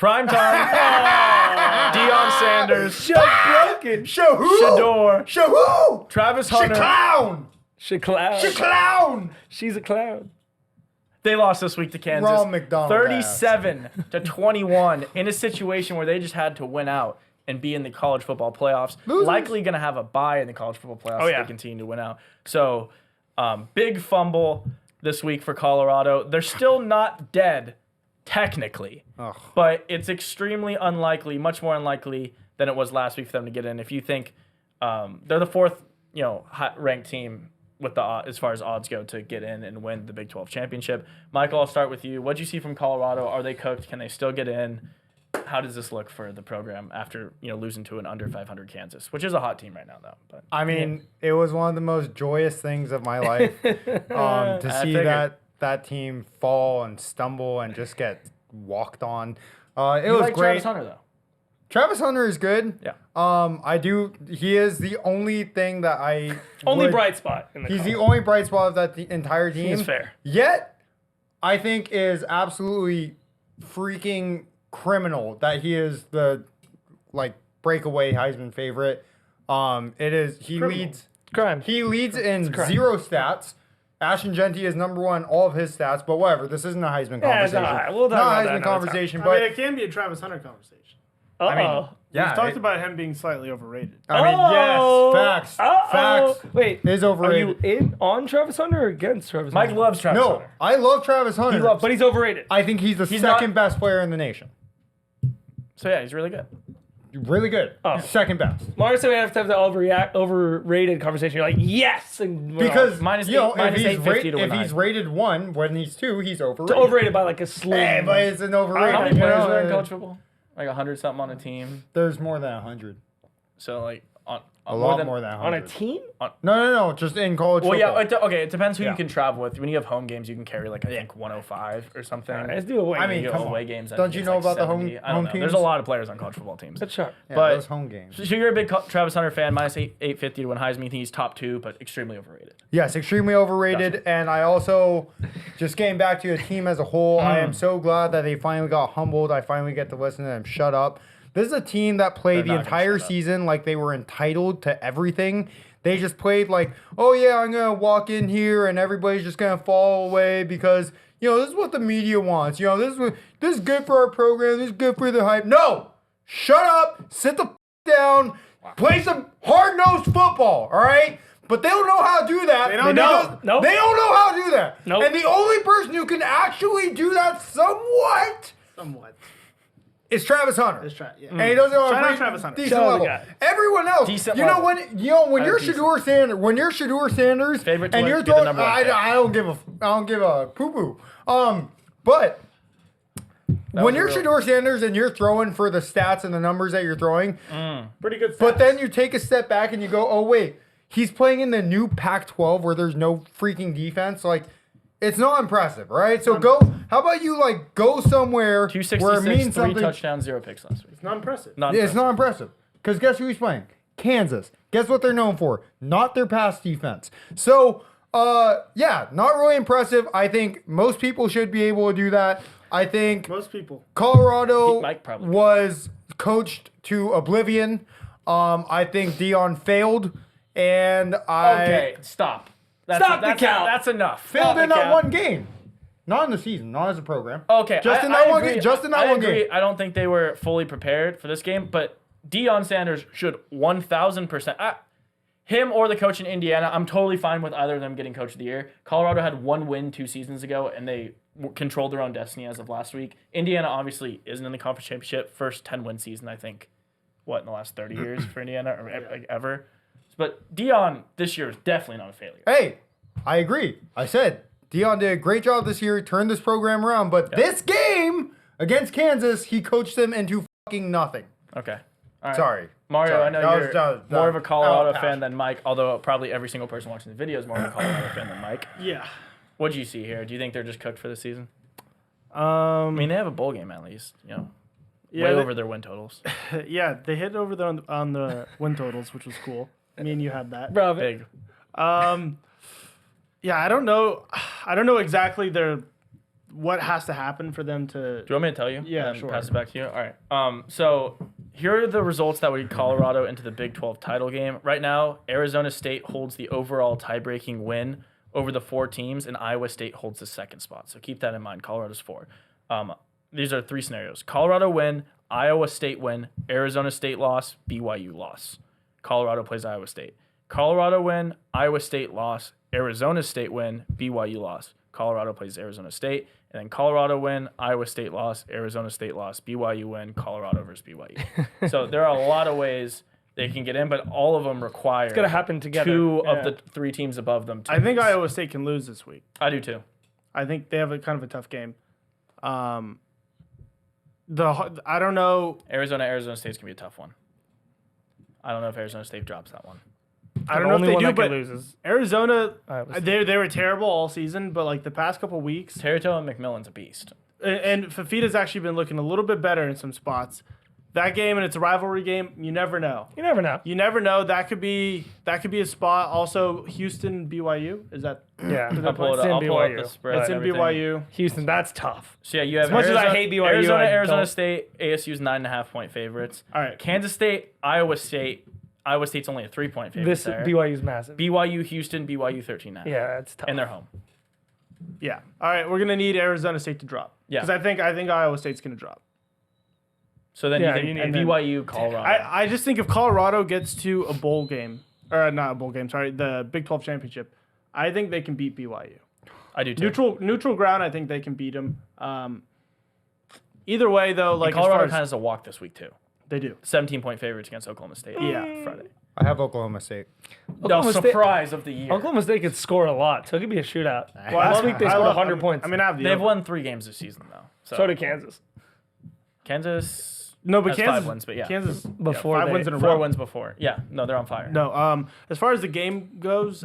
Prime time. Deion Sanders. Broken. Show who? Shador. Show who? Travis Hunter. Clown. Clown. Clown. She's a clown. They lost this week to Kansas. Ronald McDonald 37-21 in a situation where they just had to win out and be in the college football playoffs. Losers. Likely going to have a bye in the college football playoffs if they continue to win out. So, big fumble this week for Colorado. They're still not dead, technically, but it's extremely unlikely, much more unlikely than it was last week for them to get in. If you think they're the fourth, ranked team with as far as odds go to get in and win the Big 12 championship. Michael, I'll start with you. What did you see from Colorado? Are they cooked? Can they still get in? How does this look for the program after losing to an under 500 Kansas, which is a hot team right now, though? But I mean, it was one of the most joyous things of my life to see that team fall and stumble and just get walked on. It was like great. Travis Hunter, though. Travis Hunter is good. Yeah. I do. He is the only thing that I Only bright spot. He's the only bright spot of that entire team. He's fair. Yet, I think is absolutely freaking criminal that he is the breakaway Heisman favorite. It is he Criminal. leads Crime. he leads in crime. 0 stats. Ashton Genty is number 1 all of his stats, but whatever. This isn't a Heisman conversation. We'll talk about Not a that Heisman another conversation, I but mean, it can be a Travis Hunter conversation. Uh-oh. yeah, We've talked about him being slightly overrated. yes, facts. Facts. Wait, Is are overrated. you on Travis Hunter or against Travis Mike Hunter? loves Travis No, Hunter. I love Travis Hunter. But he's overrated. I think he's the He's second not- best player in the nation. So, yeah, he's really good. Really good. Oh. Second best. Mario said we have to have the overrated conversation. You're like, yes! And Because minus you know, eight- minus if he's 850 to if win he's nine. rated 1, when he's 2, he's overrated. It's overrated by like a slim. Hey, but it's an overrated. How many players because, are in college football? Like 100-something on a team. There's more than 100. So, like, A lot more than on 100. a team? No. Just in college Well, football. yeah, it depends who Yeah. you can travel with. When you have home games, you can carry, I think 105 or something. Let's do away. I mean, You come go on. away games. I Don't think you it's know like about the home- 70. I don't home know. teams? There's a lot of players on college football teams. That's sharp. Yeah, but- those home games. So you're a big Travis Hunter fan, minus 850 to win Heisman. You think he's top 2, but extremely overrated. Yes, extremely overrated. Gotcha. And I also, just getting back to the team as a whole, I am so glad that they finally got humbled. I finally get to listen to them shut up. This is a team that played They're the not gonna entire shut up. season like they were entitled to everything. They just played like, oh yeah, I'm going to walk in here and everybody's just going to fall away because, this is what the media wants. This is good for our program. This is good for the hype. No! Shut up. Sit the down. Play some hard-nosed football, all right? But they don't know how to do that. They don't because know. Nope. They don't know how to do that. Nope. And the only person who can actually do that somewhat Somewhat. is Travis Hunter. Let's try it. Yeah. And he does it on Shout a out Travis Hunter. decent Shout out the level. guy. Everyone else, Decent you know level. when you're Decent. Shador Sanders Favorite to and win- you're be the throwing, number one pick. I don't give a poo poo. But when you're was real. Shador Sanders and you're throwing for the stats and the numbers that you're throwing, Pretty good. but stats. then you take a step back and you go, oh wait, he's playing in the new Pac-12 where there's no freaking defense. Like, it's not impressive, right? So how about you go somewhere where it 266, means 3 something. touchdowns, 0 picks last week. it's not impressive. Not Yeah, it's impressive. not impressive. Because guess who he's playing? Kansas. Guess what they're known for? Not their pass defense. So, not really impressive. I think most people should be able to do that. I think Most people. Colorado Mike probably. was coached to oblivion. I think Deion failed, and Okay, stop. Stop the count. That's enough. failed in the that count. one game. Not in the season, not as a program. Okay, Just in I that one agree. game. Just in that I one agree. game. I don't think they were fully prepared for this game, but Deion Sanders should 1,000%. Him or the coach in Indiana, I'm totally fine with either of them getting coach of the year. Colorado had 1 win 2 seasons ago, and they controlled their own destiny as of last week. Indiana obviously isn't in the conference championship. First 10-win season, I think, in the last 30 years for Indiana, or ever. But Deion this year is definitely not a failure. Hey, I agree. I said Deion did a great job this year, turned this program around, but this game against Kansas, he coached them into fucking nothing. Okay. All right. Sorry. Mario, Sorry. I know That was- you're that was- more of a Colorado that was fan than Mike, although probably every single person watching the video is more of a Colorado fan than Mike. Yeah. What do you see here? Do you think they're just cooked for the season? I Um. mean, they have a bowl game at least, Yeah, way they- over their win totals. Yeah, they hit over on the win totals, which was cool. Me and you had that. Bravo. Big. Yeah, I don't know. I don't know exactly their what has to happen for them to. Do you want me to tell you? Yeah, and sure. Pass it back to you. All right. So here are the results that would get Colorado into the Big 12 title game. Right now, Arizona State holds the overall tie-breaking win over the 4 teams, and Iowa State holds the 2nd spot. So keep that in mind. Colorado's 4. These are 3 scenarios. Colorado win, Iowa State win, Arizona State loss, BYU loss. Colorado plays Iowa State. Colorado win, Iowa State loss, Arizona State win, BYU loss. Colorado plays Arizona State. And then Colorado win, Iowa State loss, Arizona State loss, BYU win, Colorado versus BYU. So there are a lot of ways they can get in, but all of them require It's gonna happen together. 2 of the 3 teams above them. I think Iowa State can lose this week. I do too. I think they have a kind of a tough game. I don't know. Arizona State's gonna be a tough one. I don't know if Arizona State drops that one. I don't know if only they one do, that but loses. Arizona, Iowa State. they were terrible all season, but like the past couple weeks, Territo and McMillan's a beast. and Fafita's actually been looking a little bit better in some spots. That game, and it's a rivalry game. You never know. You never know. You never know. That could be a spot. Also, Houston, BYU. Is that? Yeah. I'll pull it It's in up. I'll pull up the BYU. spread. It's in and everything. BYU. Houston, that's tough. So yeah, you have As much as I hate BYU, I Arizona don't- State, ASU's 9.5 point favorites. All right. Kansas State, Iowa State. Iowa State's only a 3 point favorite. This there. BYU's massive. BYU, Houston, BYU 13.5. Yeah, it's tough. And they're home. Yeah. All right. We're gonna need Arizona State to drop. Yeah. Because I think Iowa State's gonna drop. So then Yeah, you you think need- BYU, Colorado. I just think if Colorado gets to a bowl game, or not a bowl game, sorry, the Big 12 championship, I think they can beat BYU. I do too. Neutral ground, I think they can beat them. Either way, though, like Colorado as kind far of as has a walk this week too. they do. 17 point favorites against Oklahoma State. Yeah. Friday. I have Oklahoma State. No Oklahoma State- surprise of the year. Oklahoma State could score a lot, so it could be a shootout. Well, Last week they scored 100 points. I mean, I have the They've over. won 3 games this season though. So did Kansas. Kansas. No, but has Kansas 5 wins, but yeah. Kansas Before 5 they- wins in a 4 row. wins before. Yeah, no, they're on fire. No, as far as the game goes,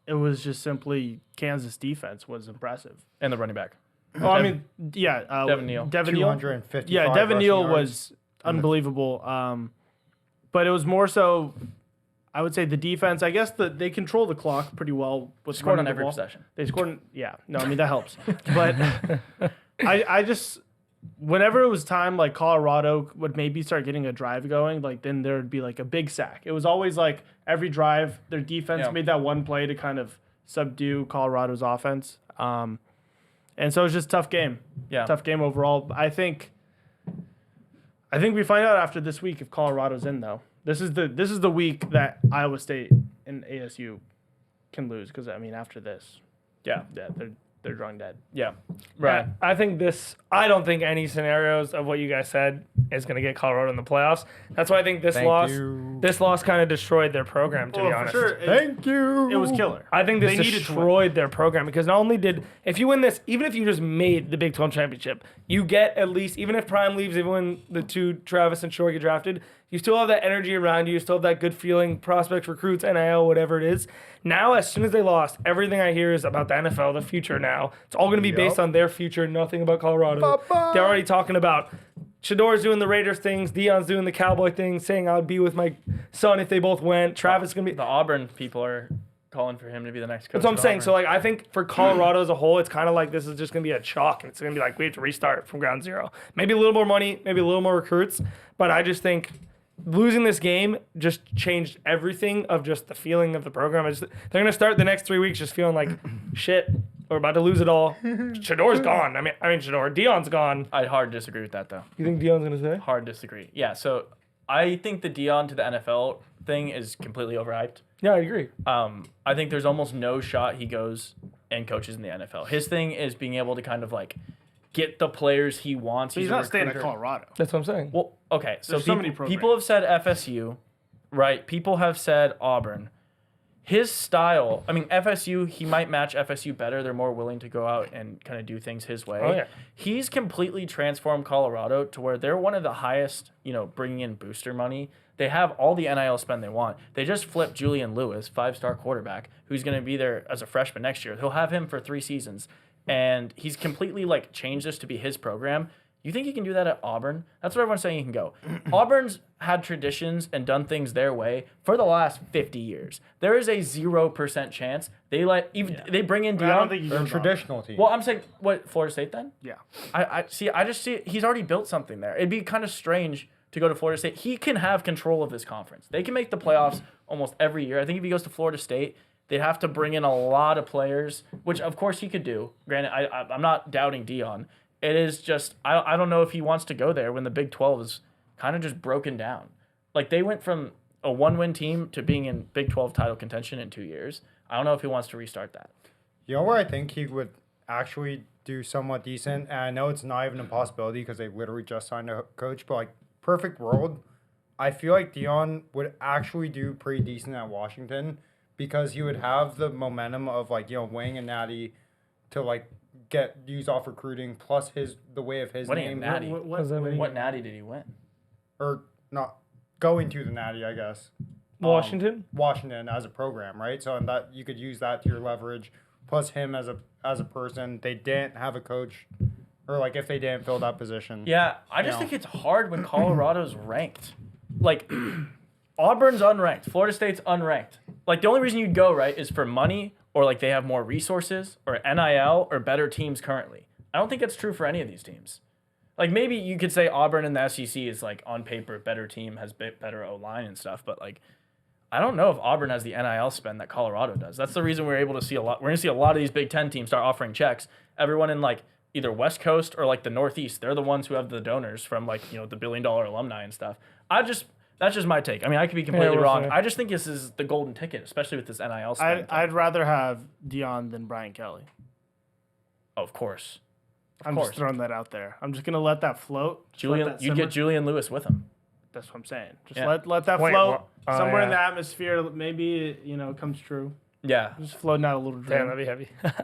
it was just simply Kansas defense was impressive. And the running back. Oh, I mean, yeah, Devin Neal. Devin Neal. 255 Yeah, Devin rushing Neal yards. was unbelievable. But it was more so, I would say the defense. I guess they control the clock pretty well with Scored running on the every ball. possession. They scored. Yeah, no, I mean that helps. But I just whenever it was time, like Colorado would maybe start getting a drive going, like then there would be like a big sack. It was always like every drive, their defense Yeah. made that one play to kind of subdue Colorado's offense. And so it was just a tough game. Yeah. Tough game overall. I think we find out after this week if Colorado's in though. This is the week that Iowa State and ASU can lose because I mean after this, Yeah. yeah, they're drawing dead. Yeah. Right. I think I don't think any scenarios of what you guys said is going to get Colorado in the playoffs. That's why I think this Thank you. loss kind of destroyed their program, to be for honest. sure, Thank you. it was killer. I think this They needed to win. destroyed their program because not only if you win this, even if you just made the Big 12 championship, you get at least, even if Prime leaves, even when the 2 Travis and Shore get drafted, you still have that energy around you. You still have that good feeling, prospects, recruits, NIL, whatever it is. Now, as soon as they lost, everything I hear is about the NFL, the future now. It's all going to be based on their future, nothing about Colorado. Bye-bye. They're already talking about Shador's doing the Raiders things, Deion's doing the Cowboy thing, saying I would be with my son if they both went. Travis is going to be... The Auburn people are calling for him to be the next coach. That's what I'm at saying. Auburn. So, like, I think for Colorado as a whole, it's kind of like this is just going to be a chalk. It's going to be like we have to restart from ground zero. Maybe a little more money, maybe a little more recruits. But I just think losing this game just changed everything of just the feeling of the program. They're going to start the next 3 weeks just feeling like, shit, we're about to lose it all. Shador's gone. I mean, Shador. Deion's gone. I'd hard disagree with that though. You think Deion's going to stay? Hard disagree. Yeah. So I think the Deion to the NFL thing is completely overhyped. Yeah, I agree. I think there's almost no shot he goes and coaches in the NFL. His thing is being able to kind of like get the players he wants. He's a not staying at recruiter. Colorado. That's what I'm saying. Well, okay. So There's so people, many programs. people have said FSU, right? People have said Auburn. His style, I mean, FSU, he might match FSU better. They're more willing to go out and kind of do things his way. Oh, yeah. He's completely transformed Colorado to where they're one of the highest, bringing in booster money. They have all the NIL spend they want. They just flipped Julian Lewis, 5-star quarterback, who's going to be there as a freshman next year. He'll have him for 3 seasons. And he's completely, changed this to be his program. You think he can do that at Auburn? That's what everyone's saying he can go. Auburn's had traditions and done things their way for the last 50 years. There is a 0% chance they bring in Deion. I don't think They're a traditional team. Well, I'm saying, what, Florida State then? Yeah. I just see he's already built something there. It'd be kind of strange to go to Florida State. He can have control of this conference. They can make the playoffs almost every year. I think if he goes to Florida State, they'd have to bring in a lot of players, which of course he could do. Granted, I'm not doubting Deion. It is just, I don't know if he wants to go there when the Big 12 is kind of just broken down. Like, they went from a 1-win team to being in Big 12 title contention in 2 years. I don't know if he wants to restart that. You know where I think he would actually do somewhat decent? And I know it's not even a possibility because they literally just signed a coach, but, like, perfect world, I feel like Deion would actually do pretty decent at Washington because he would have the momentum of, like, you know, winning a natty to, like, get used off recruiting plus the way of his Winning a name. natty. What does that mean? What natty did he win? Or not going to the natty, I guess. Washington? Washington as a program, right? So and that you could use that to your leverage, plus him as a person. They didn't have a coach, or like if they didn't fill that position. Yeah, I just think it's hard when Colorado's ranked. Like, Auburn's unranked. Florida State's unranked. Like, the only reason you'd go, right, is for money or, like, they have more resources or NIL or better teams currently. I don't think that's true for any of these teams. Like, maybe you could say Auburn and the SEC is, like, on paper, better team, has better O-line and stuff. But, like, I don't know if Auburn has the NIL spend that Colorado does. That's the reason we're able to see a lot. We're going to see a lot of these Big Ten teams start offering checks. Everyone in, like, either West Coast or, like, the Northeast, they're the ones who have the donors from, like, you know, the $1 billion alumni and stuff. That's just my take. I mean, I could be completely wrong. I just think this is the golden ticket, especially with this NIL spend. I'd rather have Deion than Brian Kelly. Oh, of course. I'm just throwing that out there. I'm just gonna let that float. You'd get Julian Lewis with him. That's what I'm saying. Just Yeah. let that Wait, float what? somewhere in Yeah. the atmosphere. Maybe it comes true. Yeah. Just floating out a little Damn, dream. that'd be heavy.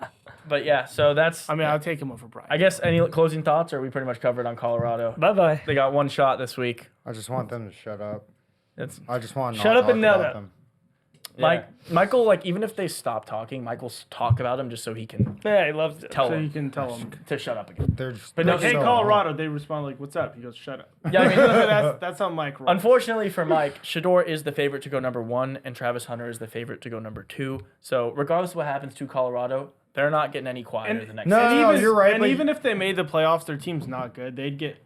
But yeah, so that's. I mean, I'll take him over Brian. I guess any closing thoughts, or are we pretty much covered on Colorado? Bye-bye. They got one shot this week. I just want them to shut up. It's I just want to Shut not up and talk nail about it. them. Michael, like, even if they stop talking, Michael's talk about him just so he can Yeah, he loves it. tell so him you can tell him. to shut up again. They're just, But they're no, Hey, so Colorado, they respond like, "What's up?" He goes, "Shut up." Yeah, I mean, that's how Mike rolls. unfortunately for Mike, Shedeur is the favorite to go number 1, and Travis Hunter is the favorite to go number 2. So regardless of what happens to Colorado, they're not getting any quieter the next No, season. no, you're right. And but- even if they made the playoffs, their team's not good. They'd get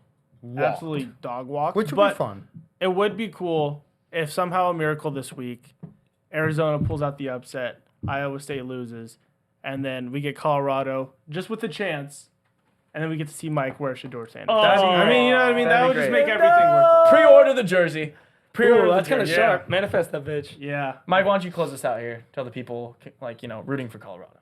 absolutely dog walked. which would but be fun. It would be cool if somehow a miracle this week, Arizona pulls out the upset, Iowa State loses, and then we get Colorado just with a chance, and then we get to see Mike wear Shedeur sandals. Oh, I mean, you know what I mean? That that'd would be just great. make everything worth Pre-order the jersey. Pre-order Ooh, the that's kind of jersey. sharp. Manifest that bitch. it. Yeah. Mike, why don't you close us out here? Tell the people, like, rooting for Colorado.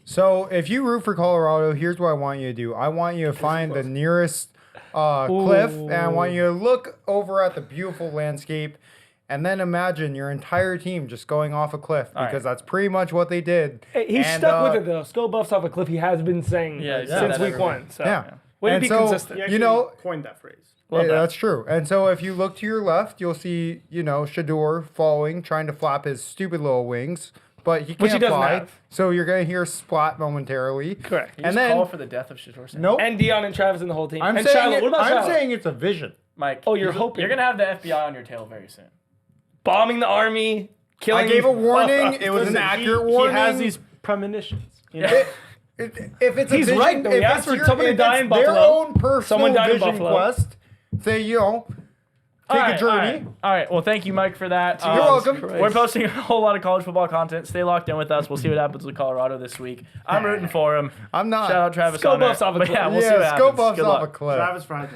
So if you root for Colorado, here's what I want you to do. I want you to find the nearest cliff, and I want you to look over at the beautiful landscape, and then imagine your entire team just going off a cliff, because right. that's pretty much what they did. Hey, he's And, stuck with it though. Skull buffs off a cliff. He has been saying Yeah, he's said since that week every 1. So Yeah. way to And be so, consistent. He You know, actually coined that phrase. Love that. That's true. And so if you look to your left, you'll see, Shedeur falling, trying to flap his stupid little wings, but he Which he can't doesn't fly. have. So you're going to hear splat momentarily. Correct. You And just then, call for the death of Shedeur sandals. nope. And Deion and Travis and the whole team. I'm and saying Shiloh. it- What about I'm Shiloh? saying it's a vision. Mike. Oh, you're hoping. You're gonna have the FBI on your tail very soon. bombing the army, killing. I gave a warning. It was an Listen, accurate warning. He has these premonitions. You know? If it's He's a vision, right, though. He if asked it's for your- somebody if to die it's in their Buffalo. own personal Someone died in vision Buffalo. quest, say, take a journey. All right. Well, thank you, Mike, for that. You're welcome. We're posting a whole lot of college football content. Stay locked in with us. We'll see what happens with Colorado this week. I'm rooting for him. I'm not. Shout out Travis Skull Hunter. buffs off a But cliff. yeah, we'll see what Yeah, happens. scope buffs Good off luck. a cliff. Travis Friday.